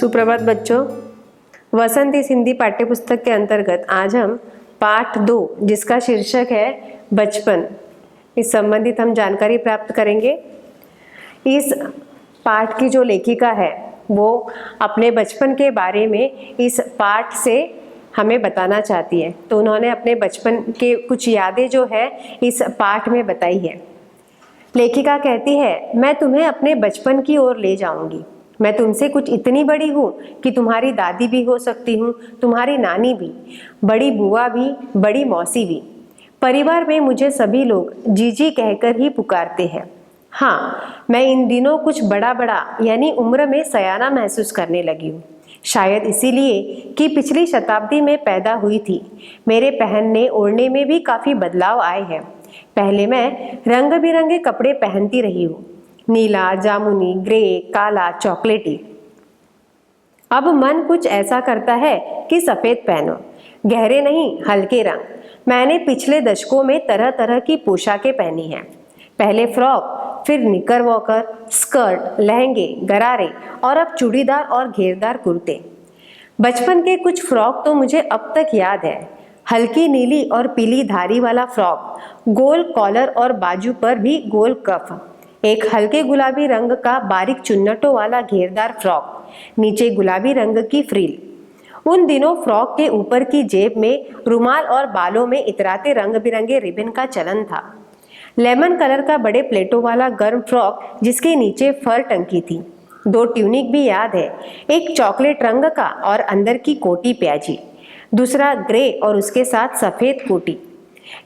सुप्रभात बच्चों। वसंत इस हिंदी पाठ्यपुस्तक के अंतर्गत आज हम पाठ 2 जिसका शीर्षक है बचपन, इस संबंधित हम जानकारी प्राप्त करेंगे। इस पाठ की जो लेखिका है वो अपने बचपन के बारे में इस पाठ से हमें बताना चाहती है, तो उन्होंने अपने बचपन के कुछ यादें जो है इस पाठ में बताई है। लेखिका कहती है, मैं तुम्हें अपने बचपन की ओर ले जाऊंगी। मैं तुमसे कुछ इतनी बड़ी हूँ कि तुम्हारी दादी भी हो सकती हूँ, तुम्हारी नानी भी, बड़ी बुआ भी, बड़ी मौसी भी। परिवार में मुझे सभी लोग जीजी कहकर ही पुकारते हैं। हाँ, मैं इन दिनों कुछ बड़ा बड़ा यानी उम्र में सयाना महसूस करने लगी हूँ। शायद इसीलिए कि पिछली शताब्दी में पैदा हुई थी। मेरे पहनने ओढ़ने में भी काफ़ी बदलाव आए हैं। पहले मैं रंग बिरंगे कपड़े पहनती रही हूँ, नीला, जामुनी, ग्रे, काला, चॉकलेटी। अब मन कुछ ऐसा करता है कि सफ़ेद पहनो, गहरे नहीं हल्के रंग। मैंने पिछले दशकों में तरह तरह की पोशाकें पहनी हैं। पहले फ्रॉक, फिर निकरवॉकर, स्कर्ट, लहंगे, गरारे और अब चूड़ीदार और घेरदार कुर्ते। बचपन के कुछ फ्रॉक तो मुझे अब तक याद है। हल्की नीली और पीली धारी वाला फ्रॉक, गोल कॉलर और बाजू पर भी गोल कफ, एक हल्के गुलाबी रंग का बारीक चुन्नटों वाला घेरदार फ्रॉक, नीचे गुलाबी रंग की फ्रिल। उन दिनों फ्रॉक के ऊपर की जेब में रुमाल और बालों में इतराते रंग बिरंगे रिबन का चलन था। लेमन कलर का बड़े प्लेटों वाला गर्म फ्रॉक जिसके नीचे फर टंकी थी। 2 ट्यूनिक भी याद है, एक चॉकलेट रंग का और अंदर की कोटी प्याजी, दूसरा ग्रे और उसके साथ सफ़ेद कोटी।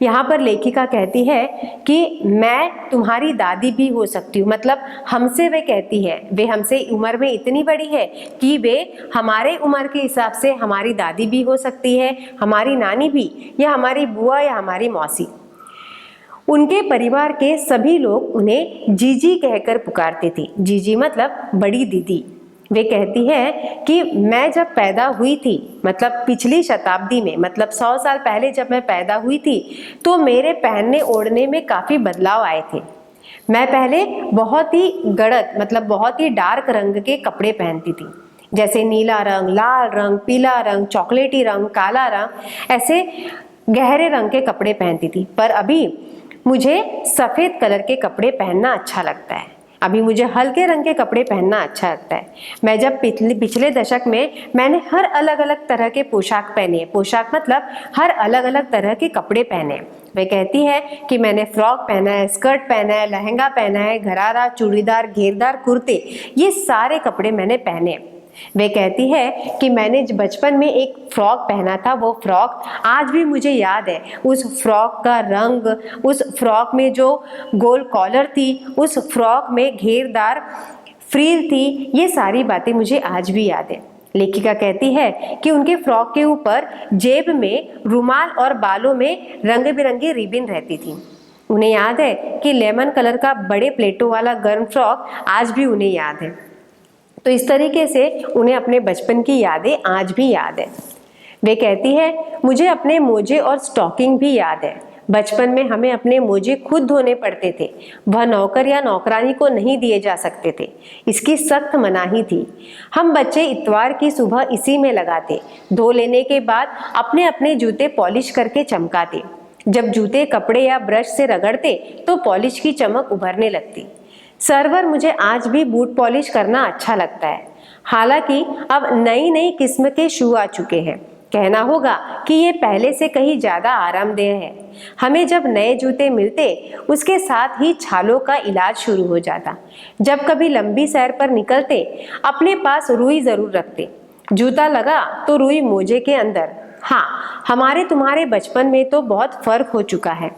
यहाँ पर लेखिका कहती है कि मैं तुम्हारी दादी भी हो सकती हूँ, मतलब हमसे वे कहती है, वे हमसे उम्र में इतनी बड़ी है कि वे हमारे उम्र के हिसाब से हमारी दादी भी हो सकती है, हमारी नानी भी, या हमारी बुआ या हमारी मौसी। उनके परिवार के सभी लोग उन्हें जीजी कहकर पुकारते थे। जीजी मतलब बड़ी दीदी। वे कहती है कि मैं जब पैदा हुई थी, मतलब पिछली शताब्दी में, मतलब 100 साल पहले जब मैं पैदा हुई थी, तो मेरे पहनने ओढ़ने में काफ़ी बदलाव आए थे। मैं पहले बहुत ही गड़द, मतलब बहुत ही डार्क रंग के कपड़े पहनती थी, जैसे नीला रंग, लाल रंग, पीला रंग, चॉकलेटी रंग, काला रंग, ऐसे गहरे रंग के कपड़े पहनती थी। पर अभी मुझे सफ़ेद कलर के कपड़े पहनना अच्छा लगता है। अभी मुझे हल्के रंग के कपड़े पहनना अच्छा लगता है। मैं जब पिछले दशक में मैंने हर अलग अलग तरह के पोशाक पहने, पोशाक मतलब हर अलग अलग तरह के कपड़े पहने। वे कहती है कि मैंने फ्रॉक पहना है, स्कर्ट पहना है, लहंगा पहना है, घरारा, चूड़ीदार, घेरदार कुर्ते, ये सारे कपड़े मैंने पहने। वे कहती है कि मैंने बचपन में एक फ्रॉक पहना था, वो फ्रॉक आज भी मुझे याद है। उस फ्रॉक का रंग, उस फ्रॉक में जो गोल कॉलर थी, उस फ्रॉक में घेरदार फ्रिल थी, ये सारी बातें मुझे आज भी याद है। लेखिका कहती है कि उनके फ्रॉक के ऊपर जेब में रुमाल और बालों में रंग बिरंगी रिबन रहती थी। उन्हें याद है कि लेमन कलर का बड़े प्लेटों वाला गर्म फ्रॉक आज भी उन्हें याद है। तो इस तरीके से उन्हें अपने बचपन की यादें आज भी याद है। वे कहती है, मुझे अपने मोजे और स्टॉकिंग भी याद है। बचपन में हमें अपने मोजे खुद धोने पड़ते थे। वह नौकर या नौकरानी को नहीं दिए जा सकते थे, इसकी सख्त मनाही थी। हम बच्चे इतवार की सुबह इसी में लगाते। धो लेने के बाद अपने अपने जूते पॉलिश करके चमकाते। जब जूते कपड़े या ब्रश से रगड़ते तो पॉलिश की चमक उभरने लगती। सर्वर मुझे आज भी बूट पॉलिश करना अच्छा लगता है। हालांकि अब नई नई किस्म के शू आ चुके हैं। कहना होगा कि ये पहले से कहीं ज़्यादा आरामदेह है। हमें जब नए जूते मिलते, उसके साथ ही छालों का इलाज शुरू हो जाता। जब कभी लंबी सैर पर निकलते, अपने पास रुई ज़रूर रखते। जूता लगा तो रुई मोजे के अंदर। हाँ, हमारे तुम्हारे बचपन में तो बहुत फर्क हो चुका है।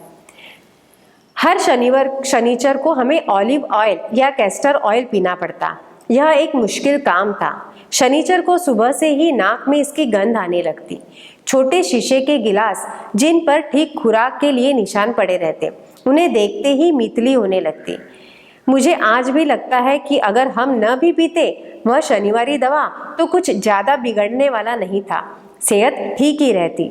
हर शनिचर को हमें ऑलिव ऑयल या कैस्टर ऑयल पीना पड़ता। यह एक मुश्किल काम था। शनिचर को सुबह से ही नाक में इसकी गंध आने लगती। छोटे शीशे के गिलास जिन पर ठीक खुराक के लिए निशान पड़े रहते, उन्हें देखते ही मीतली होने लगती। मुझे आज भी लगता है कि अगर हम न भी पीते वह शनिवारी दवा, तो कुछ ज़्यादा बिगड़ने वाला नहीं था, सेहत ठीक ही रहती।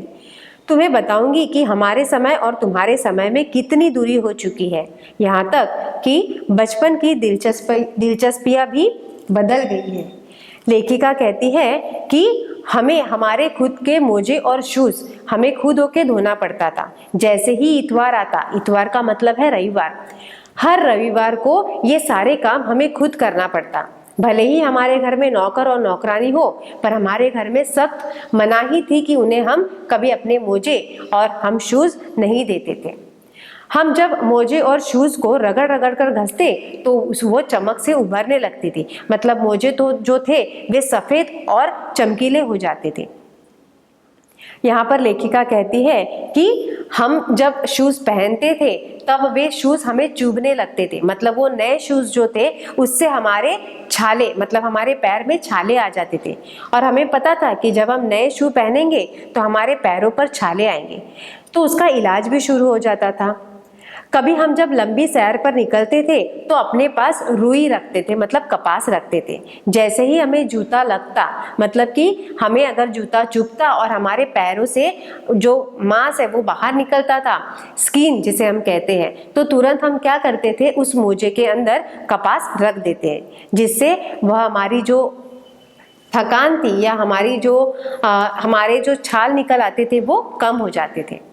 तुम्हें बताऊंगी कि हमारे समय और तुम्हारे समय में कितनी दूरी हो चुकी है, यहाँ तक कि बचपन की दिलचस्पियाँ भी बदल गई हैं। लेखिका कहती है कि हमें हमारे खुद के मोजे और शूज हमें खुद होके धोना पड़ता था। जैसे ही इतवार आता, इतवार का मतलब है रविवार, हर रविवार को ये सारे काम हमें खुद करना पड़ता। भले ही हमारे घर में नौकर और नौकरानी हो, पर हमारे घर में सख्त मनाही थी कि उन्हें हम कभी अपने मोजे और हम शूज नहीं देते थे। हम जब मोजे और शूज को रगड़ रगड़ कर घसते तो वो चमक से उभरने लगती थी। मतलब मोजे तो जो थे वे सफेद और चमकीले हो जाते थे। यहाँ पर लेखिका कहती है कि हम जब शूज पहनते थे तब वे शूज हमें चुभने लगते थे। मतलब वो नए शूज जो थे उससे हमारे छाले, मतलब हमारे पैर में छाले आ जाते थे और हमें पता था कि जब हम नए शू पहनेंगे तो हमारे पैरों पर छाले आएंगे, तो उसका इलाज भी शुरू हो जाता था। कभी हम जब लंबी सैर पर निकलते थे तो अपने पास रुई रखते थे, मतलब कपास रखते थे। जैसे ही हमें जूता लगता, मतलब कि हमें अगर जूता चुभता और हमारे पैरों से जो मांस है वो बाहर निकलता था, स्किन जिसे हम कहते हैं, तो तुरंत हम क्या करते थे, उस मोजे के अंदर कपास रख देते हैं, जिससे वह हमारी जो थकान थी या हमारी जो हमारे जो छाल निकल आते थे वो कम हो जाते थे।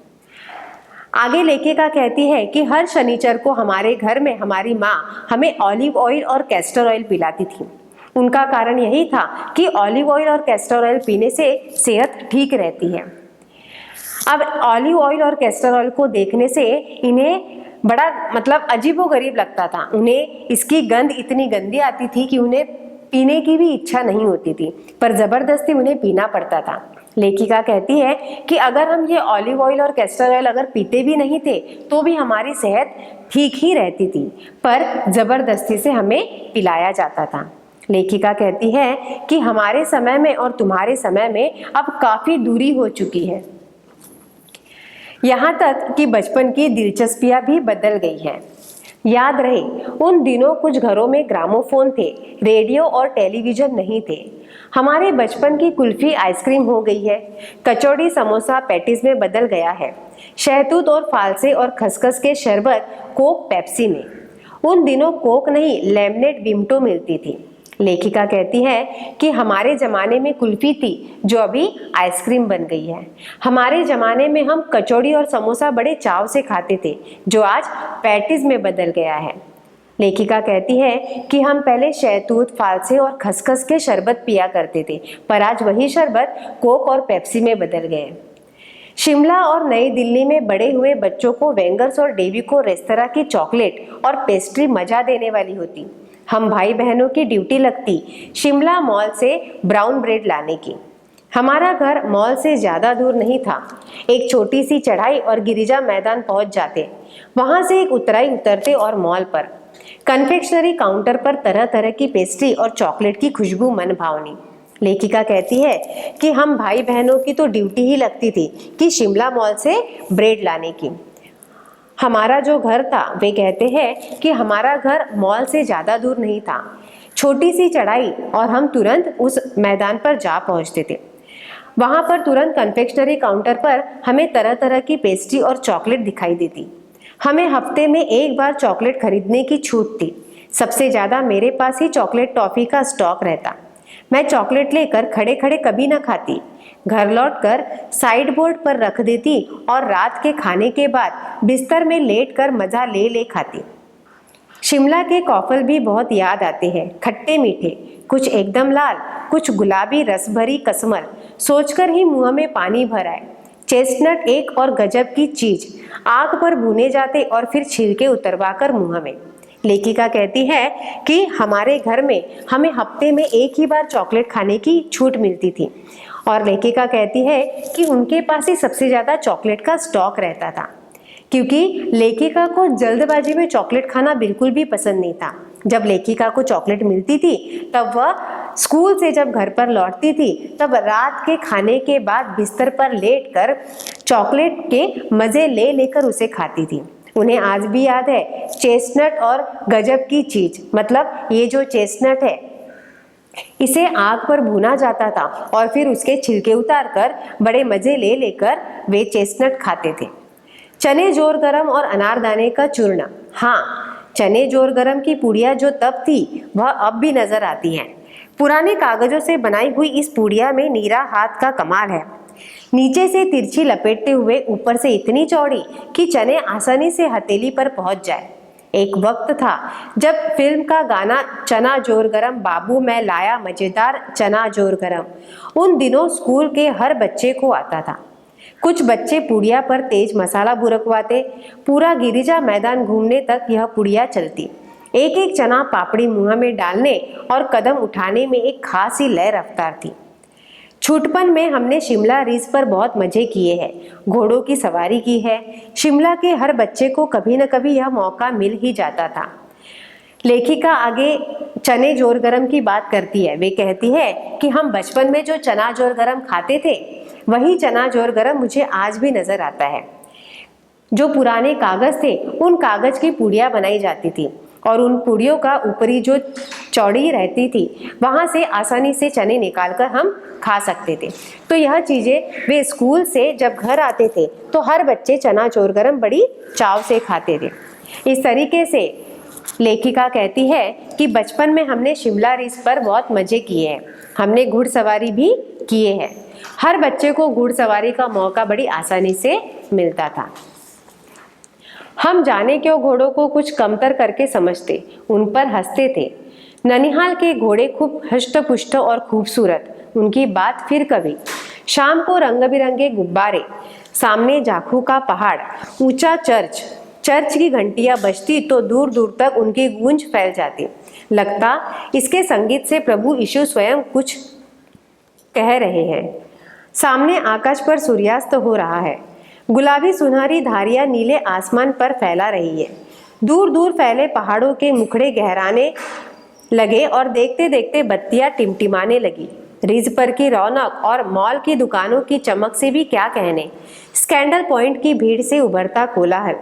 आगे लेखिका कहती है कि हर शनिचर को हमारे घर में हमारी माँ हमें ऑलिव ऑयल और कैस्टर ऑयल पिलाती थी। उनका कारण यही था कि ऑलिव ऑयल और कैस्टर ऑयल पीने से सेहत ठीक रहती है। अब ऑलिव ऑयल और कैस्टर ऑयल को देखने से इन्हें बड़ा मतलब अजीबोगरीब लगता था। उन्हें इसकी गंध इतनी गंदी आती थी कि उन्हें पीने की भी इच्छा नहीं होती थी, पर जबरदस्ती उन्हें पीना पड़ता था। लेखिका कहती है कि अगर हम ये ऑलिव ऑयल और कैस्टर ऑयल अगर पीते भी नहीं थे तो भी हमारी सेहत ठीक ही रहती थी, पर जबरदस्ती से हमें पिलाया जाता था। लेखिका कहती है कि हमारे समय में और तुम्हारे समय में अब काफी दूरी हो चुकी है। यहाँ तक कि बचपन की दिलचस्पियां भी बदल गई हैं। याद रहे, उन दिनों कुछ घरों में ग्रामोफोन थे, रेडियो और टेलीविजन नहीं थे। हमारे बचपन की कुल्फी आइसक्रीम हो गई है, कचौड़ी समोसा पैटीज में बदल गया है, शहतूत और फालसे और खसखस के शरबत कोक पेप्सी में। उन दिनों कोक नहीं, लेमनेड विम्टो मिलती थी। लेखिका कहती है कि हमारे जमाने में कुल्फी थी जो अभी आइसक्रीम बन गई है। हमारे जमाने में हम कचौड़ी और समोसा बड़े चाव से खाते थे, जो आज पैटीज में बदल गया है। लेखिका कहती है कि हम पहले शहतूत, फालसे और खसखस के शरबत पिया करते थे, पर आज वही शरबत कोक और पेप्सी में बदल गए। शिमला और नई दिल्ली में बड़े हुए बच्चों को वेंगर्स और डेविको रेस्तरां की चॉकलेट और पेस्ट्री मजा देने वाली होती। हम भाई बहनों की ड्यूटी लगती शिमला मॉल से ब्राउन ब्रेड लाने की। हमारा घर मॉल से ज़्यादा दूर नहीं था। एक छोटी सी चढ़ाई और गिरिजा मैदान पहुंच जाते। वहां से एक उतराई उतरते और मॉल पर कन्फेक्शनरी काउंटर पर तरह तरह की पेस्ट्री और चॉकलेट की खुशबू मन भावनी। लेखिका कहती है कि हम भाई बहनों की तो ड्यूटी ही लगती थी कि शिमला मॉल से ब्रेड लाने की। हमारा जो घर था, वे कहते हैं कि हमारा घर मॉल से ज़्यादा दूर नहीं था। छोटी सी चढ़ाई और हम तुरंत उस मैदान पर जा पहुंचते थे। वहां पर तुरंत कन्फेक्शनरी काउंटर पर हमें तरह तरह की पेस्ट्री और चॉकलेट दिखाई देती। हमें हफ्ते में एक बार चॉकलेट खरीदने की छूट थी। सबसे ज़्यादा मेरे पास ही चॉकलेट टॉफ़ी का स्टॉक रहता। मैं चॉकलेट लेकर खड़े खड़े कभी ना खाती, घर लौटकर साइड बोर्ड पर रख देती और रात के खाने के बाद बिस्तर में लेटकर मज़ा ले ले खाती। शिमला के कॉफल भी बहुत याद आते हैं, खट्टे मीठे, कुछ एकदम लाल, कुछ गुलाबी रस भरी कसमल, सोचकर ही मुंह में पानी भर आए। चेस्टनट एक और गजब की चीज, आग पर भुने जाते और फिर छिलके उतरवाकर मुंह में। लेखिका कहती है कि हमारे घर में हमें हफ्ते में एक ही बार चॉकलेट खाने की छूट मिलती थी और लेखिका कहती है कि उनके पास ही सबसे ज़्यादा चॉकलेट का स्टॉक रहता था, क्योंकि लेखिका को जल्दबाजी में चॉकलेट खाना बिल्कुल भी पसंद नहीं था। जब लेखिका को चॉकलेट मिलती थी तब वह स्कूल से जब घर पर लौटती थी तब रात के खाने के बाद बिस्तर पर लेटकर चॉकलेट के मज़े ले लेकर उसे खाती थी। उन्हें आज भी याद है चेस्टनट और गजब की चीज, मतलब ये जो चेस्टनट है इसे आग पर भुना जाता था और फिर उसके छिलके उतार कर बड़े मजे ले लेकर वे चेस्टनट खाते थे। चने जोर गरम और अनारदाने का चूर्ण, हाँ, चने जोर गरम की पुड़िया जो तब थी वह अब भी नजर आती हैं। पुराने कागजों से बनाई हुई इस पुड़िया में नीरा हाथ का कमाल है। नीचे से तिरछी लपेटते हुए ऊपर से इतनी चौड़ी कि चने आसानी से हथेली पर पहुंच जाए। एक वक्त था जब फिल्म का गाना चना जोर गरम बाबू मैं लाया मजेदार चना जोर गरम उन दिनों स्कूल के हर बच्चे को आता था। कुछ बच्चे पुड़िया पर तेज मसाला बुरकवाते, पूरा गिरिजा मैदान घूमने तक यह पुड़िया चलती। एक एक चना पापड़ी मुंह में डालने और कदम उठाने में एक खास ही लय रफ्तार थी। छूटपन में हमने शिमला रिज पर बहुत मजे किए हैं, घोड़ों की सवारी की है। शिमला के हर बच्चे को कभी न कभी यह मौका मिल ही जाता था। लेखिका आगे चने जोर गरम की बात करती है। वे कहती है कि हम बचपन में जो चना जोर गरम खाते थे वही चना जोर गरम मुझे आज भी नजर आता है। जो पुराने कागज थे उन कागज की पुड़िया बनाई जाती थी और उन पुड़ियों का ऊपरी जो चौड़ी रहती थी वहां से आसानी से चने निकालकर हम खा सकते थे। तो यह चीजें वे स्कूल से जब घर आते थे तो हर बच्चे चना जोर गरम बड़ी चाव से खाते थे। इस तरीके से लेखिका कहती है कि बचपन में हमने शिमला रिज पर बहुत मजे किए हैं, हमने घुड़सवारी भी किए हैं। हर बच्चे को घुड़सवारी का मौका बड़ी आसानी से मिलता था। हम जाने क्यों घोड़ों को कुछ कमतर करके समझते, उन पर हंसते थे। ननिहाल के घोड़े खूब हष्ट-पुष्ट और खूबसूरत, उनकी बात फिर कभी। शाम को रंग बिरंगे गुब्बारे, सामने जाखू का पहाड़, ऊंचा चर्च की घंटियां बजती तो दूर दूर तक उनकी गूंज फैल जाती। लगता इसके संगीत से प्रभु यीशु स्वयं कुछ कह रहे हैं। सामने आकाश पर सूर्यास्त हो रहा है, गुलाबी सुनहरी धारियां नीले आसमान पर फैला रही है। दूर दूर फैले पहाड़ों के मुखड़े गहराने लगे और देखते देखते बत्तियां टिमटिमाने लगी। रिज पर की रौनक और मॉल की दुकानों की चमक से भी क्या कहने। स्कैंडल पॉइंट की भीड़ से उभरता कोलाहल।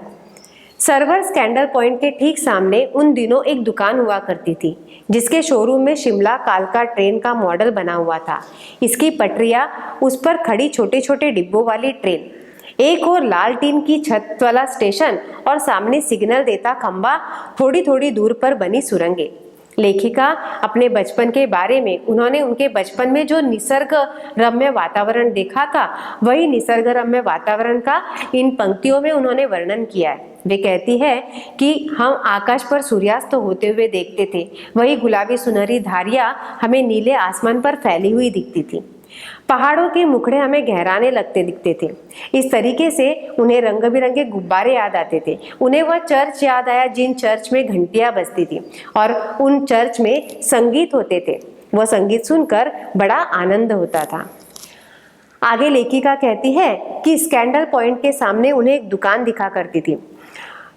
सर्वर स्कैंडल पॉइंट के ठीक सामने उन दिनों एक दुकान हुआ करती थी जिसके शोरूम में शिमला कालका ट्रेन का मॉडल बना हुआ था। इसकी पटरियां, उस पर खड़ी छोटे छोटे डिब्बों वाली ट्रेन, एक और लाल टीन की छत वाला स्टेशन और सामने सिग्नल देता खंबा, थोड़ी थोड़ी दूर पर बनी सुरंगें। लेखिका अपने बचपन के बारे में उन्होंने उनके बचपन में जो निसर्ग रम्य वातावरण देखा था वही निसर्ग रम्य वातावरण का इन पंक्तियों में उन्होंने वर्णन किया है। वे कहती है कि हम आकाश पर सूर्यास्त होते हुए देखते थे, वही गुलाबी सुनहरी धारियां हमें नीले आसमान पर फैली हुई दिखती थी। पहाड़ों के मुखड़े हमें गहराने लगते दिखते थे। इस तरीके से उन्हें रंग बिरंगे गुब्बारे याद आते थे। उन्हें वह चर्च याद आया जिन चर्च में घंटियां बजती थी और उन चर्च में संगीत होते थे। वह संगीत सुनकर बड़ा आनंद होता था। आगे लेखिका कहती है कि स्कैंडल पॉइंट के सामने उन्हें एक दुकान दिखा करती थी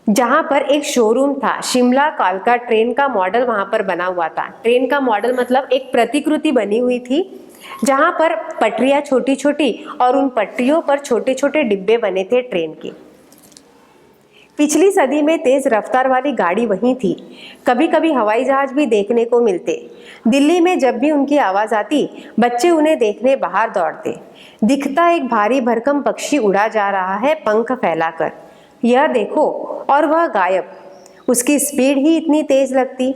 जहां पर एक शोरूम था। शिमला कालका ट्रेन का मॉडल वहां पर बना हुआ था। ट्रेन का मॉडल मतलब एक प्रतिकृति बनी हुई थी जहां पर पटरियां छोटी छोटी और उन पटरियों पर छोटे छोटे डिब्बे बने थे ट्रेन के। पिछली सदी में तेज रफ्तार वाली गाड़ी वहीं थी। कभी कभी हवाई जहाज भी देखने को मिलते। दिल्ली में जब भी उनकी आवाज आती बच्चे उन्हें देखने बाहर दौड़ते। दिखता एक भारी भरकम पक्षी उड़ा जा रहा है पंख फैलाकर, यह देखो, और वह गायब। उसकी स्पीड ही इतनी तेज लगती।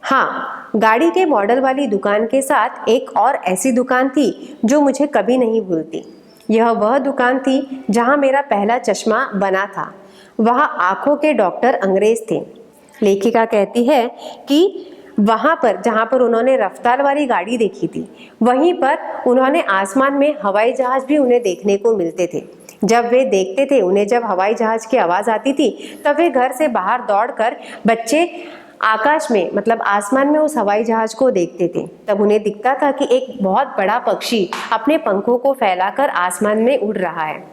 हाँ, गाड़ी के मॉडल वाली दुकान के साथ एक और ऐसी दुकान थी जो मुझे कभी नहीं भूलती। यह वह दुकान थी जहां मेरा पहला चश्मा बना था। वह आंखों के डॉक्टर अंग्रेज थे। लेखिका कहती है कि वहां पर जहां पर उन्होंने रफ्तार वाली गाड़ी देखी थी वहीं पर उन्होंने आसमान में हवाई जहाज भी उन्हें देखने को मिलते थे। जब वे देखते थे, उन्हें जब हवाई जहाज की आवाज आती थी तब वे घर से बाहर दौड़कर बच्चे आकाश में मतलब आसमान में उस हवाई जहाज को देखते थे। तब उन्हें दिखता था कि एक बहुत बड़ा पक्षी अपने पंखों को फैलाकर आसमान में उड़ रहा है।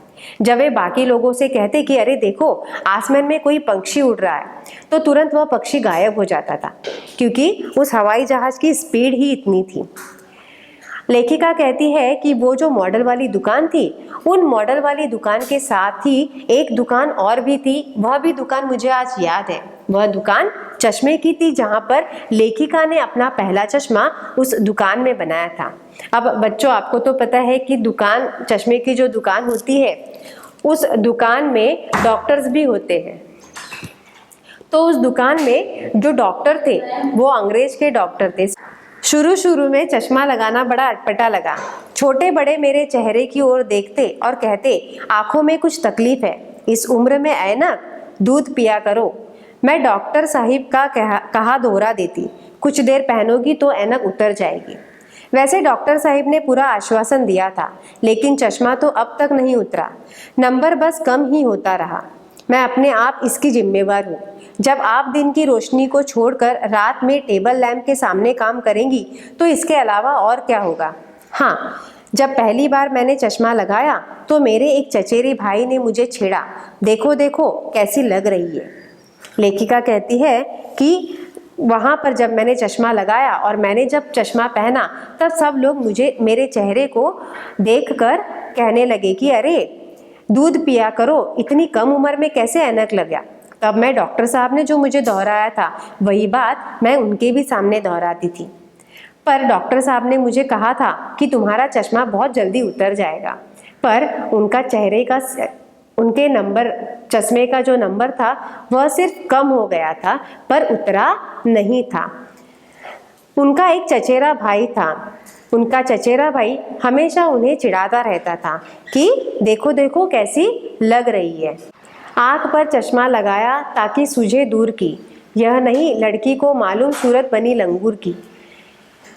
जब वे बाकी लोगों से कहते कि अरे देखो आसमान में कोई पक्षी उड़ रहा है, तो तुरंत वह पक्षी गायब हो जाता था क्योंकि उस हवाई जहाज की स्पीड ही इतनी थी। लेखिका कहती है कि वो जो मॉडल वाली दुकान थी, उन मॉडल वाली दुकान के साथ ही एक दुकान और भी थी। वह भी दुकान मुझे आज याद है। वह दुकान चश्मे की थी जहां पर लेखिका ने अपना पहला चश्मा उस दुकान में बनाया था। अब बच्चों, आपको तो पता है कि दुकान, चश्मे की जो दुकान होती है उस दुकान में डॉक्टर्स भी होते हैं। तो उस दुकान में जो डॉक्टर थे वो अंग्रेज के डॉक्टर थे। शुरू शुरू में चश्मा लगाना बड़ा अटपटा लगा। छोटे बड़े मेरे चेहरे की ओर देखते और कहते, आंखों में कुछ तकलीफ है, इस उम्र में ऐनक, दूध पिया करो। मैं डॉक्टर साहिब का कहा दोहरा देती, कुछ देर पहनोगी तो ऐनक उतर जाएगी। वैसे डॉक्टर साहिब ने पूरा आश्वासन दिया था, लेकिन चश्मा तो अब तक नहीं उतरा, नंबर बस कम ही होता रहा। मैं अपने आप इसकी जिम्मेवार हूँ। जब आप दिन की रोशनी को छोड़कर रात में टेबल लैंप के सामने काम करेंगी तो इसके अलावा और क्या होगा। हाँ, जब पहली बार मैंने चश्मा लगाया तो मेरे एक चचेरे भाई ने मुझे छेड़ा, देखो देखो कैसी लग रही है। लेखिका कहती है कि वहाँ पर जब मैंने चश्मा लगाया और मैंने जब चश्मा पहना तब सब लोग मेरे चेहरे को देखकर कहने लगे कि अरे दूध पिया करो, इतनी कम उम्र में कैसे ऐनक लग गया। तब मैं डॉक्टर साहब ने जो मुझे दोहराया था वही बात मैं उनके भी सामने दोहराती थी। पर डॉक्टर साहब ने मुझे कहा था कि तुम्हारा चश्मा बहुत जल्दी उतर जाएगा, पर उनके चश्मे का जो नंबर था वह सिर्फ कम हो गया था पर उतरा नहीं था। उनका एक चचेरा भाई था। उनका चचेरा भाई हमेशा उन्हें चिढ़ाता रहता था कि देखो देखो कैसी लग रही है। आँख पर चश्मा लगाया ताकि सूझे दूर की, यह नहीं लड़की को मालूम सूरत बनी लंगूर की।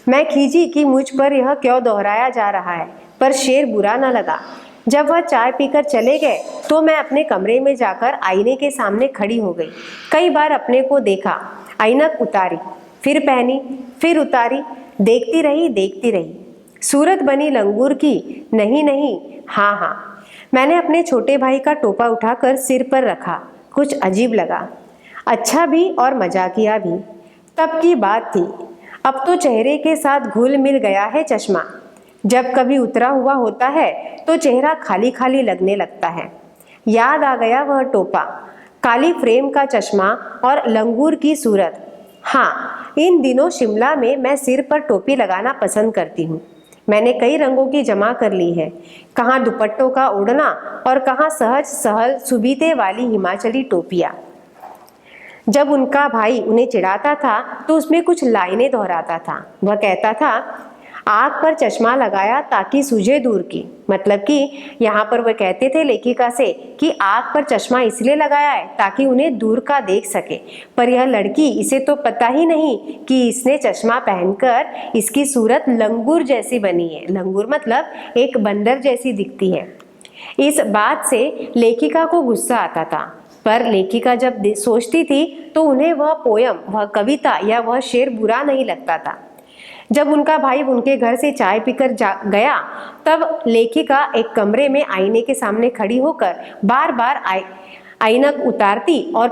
मैं खींची कि मुझ पर यह क्यों दोहराया जा रहा है, पर शेर बुरा न लगा। जब वह चाय पीकर चले गए तो मैं अपने कमरे में जाकर आईने के सामने खड़ी हो गई। कई बार अपने को देखा, ऐनक उतारी, फिर पहनी, फिर उतारी, देखती रही। सूरत बनी लंगूर की, नहीं नहीं, हाँ हाँ। मैंने अपने छोटे भाई का टोपा उठाकर सिर पर रखा। कुछ अजीब लगा, अच्छा भी और मजाकिया भी। तब की बात थी। अब तो चेहरे के साथ घुल मिल गया है चश्मा। जब कभी उतरा हुआ होता है तो चेहरा खाली खाली लगने लगता है। याद आ गया वह टोपा, काली फ्रेम का चश्मा और लंगूर की सूरत। हाँ, इन दिनों शिमला में मैं सिर पर टोपी लगाना पसंद करती हूँ। मैंने कई रंगों की जमा कर ली है, कहाँ दुपट्टों का ओढ़ना और कहाँ सहज सहल सुबीते वाली हिमाचली टोपियाँ। जब उनका भाई उन्हें चिढ़ाता था तो उसमें कुछ लाइनें दोहराता था। वह कहता था, आँख पर चश्मा लगाया ताकि सूझे दूर की। मतलब कि यहाँ पर वह कहते थे लेखिका से कि आँख पर चश्मा इसलिए लगाया है ताकि उन्हें दूर का देख सके। पर यह लड़की, इसे तो पता ही नहीं कि इसने चश्मा पहनकर इसकी सूरत लंगूर जैसी बनी है। लंगूर मतलब एक बंदर जैसी दिखती है। इस बात से लेखिका को गुस्सा आता था, पर लेखिका जब सोचती थी तो उन्हें वह पोयम, वह कविता या वह शेर बुरा नहीं लगता था। जब उनका भाई उनके घर से चाय पीकर गया तब लेखिका एक कमरे में आईने के सामने खड़ी होकर बार बार ऐनक उतारती और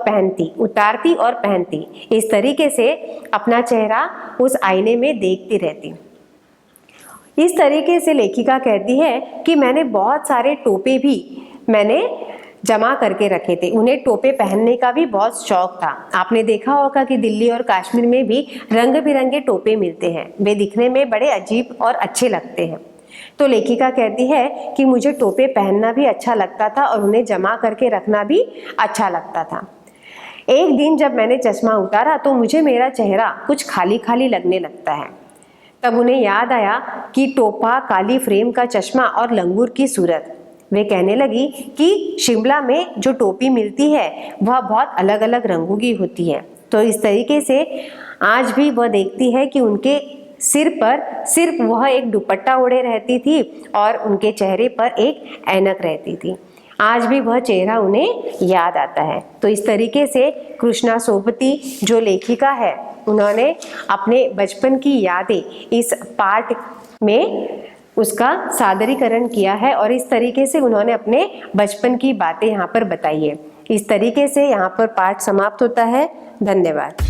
पहनती। इस तरीके से अपना चेहरा उस आईने में देखती रहती। इस तरीके से लेखिका कहती है कि मैंने बहुत सारे टोपे भी जमा करके रखे थे। उन्हें टोपे पहनने का भी बहुत शौक था। आपने देखा होगा कि दिल्ली और कश्मीर में भी रंग बिरंगे टोपे मिलते हैं। वे दिखने में बड़े अजीब और अच्छे लगते हैं। तो लेखिका कहती है कि मुझे टोपे पहनना भी अच्छा लगता था और उन्हें जमा करके रखना भी अच्छा लगता था। एक दिन जब मैंने चश्मा उतारा तो मुझे मेरा चेहरा कुछ खाली खाली लगने लगता है। तब उन्हें याद आया कि टोपा, काली फ्रेम का चश्मा और लंगूर की सूरत। वे कहने लगी कि शिमला में जो टोपी मिलती है वह बहुत अलग अलग रंगों की होती है। तो इस तरीके से आज भी वह देखती है कि उनके सिर पर सिर्फ वह एक दुपट्टा ओढ़े रहती थी और उनके चेहरे पर एक ऐनक रहती थी। आज भी वह चेहरा उन्हें याद आता है। तो इस तरीके से कृष्णा सोबती जो लेखिका है उन्होंने अपने बचपन की यादें इस पाठ में उसका सादरीकरण किया है और इस तरीके से उन्होंने अपने बचपन की बातें यहाँ पर बताई है। इस तरीके से यहाँ पर पाठ समाप्त होता है। धन्यवाद।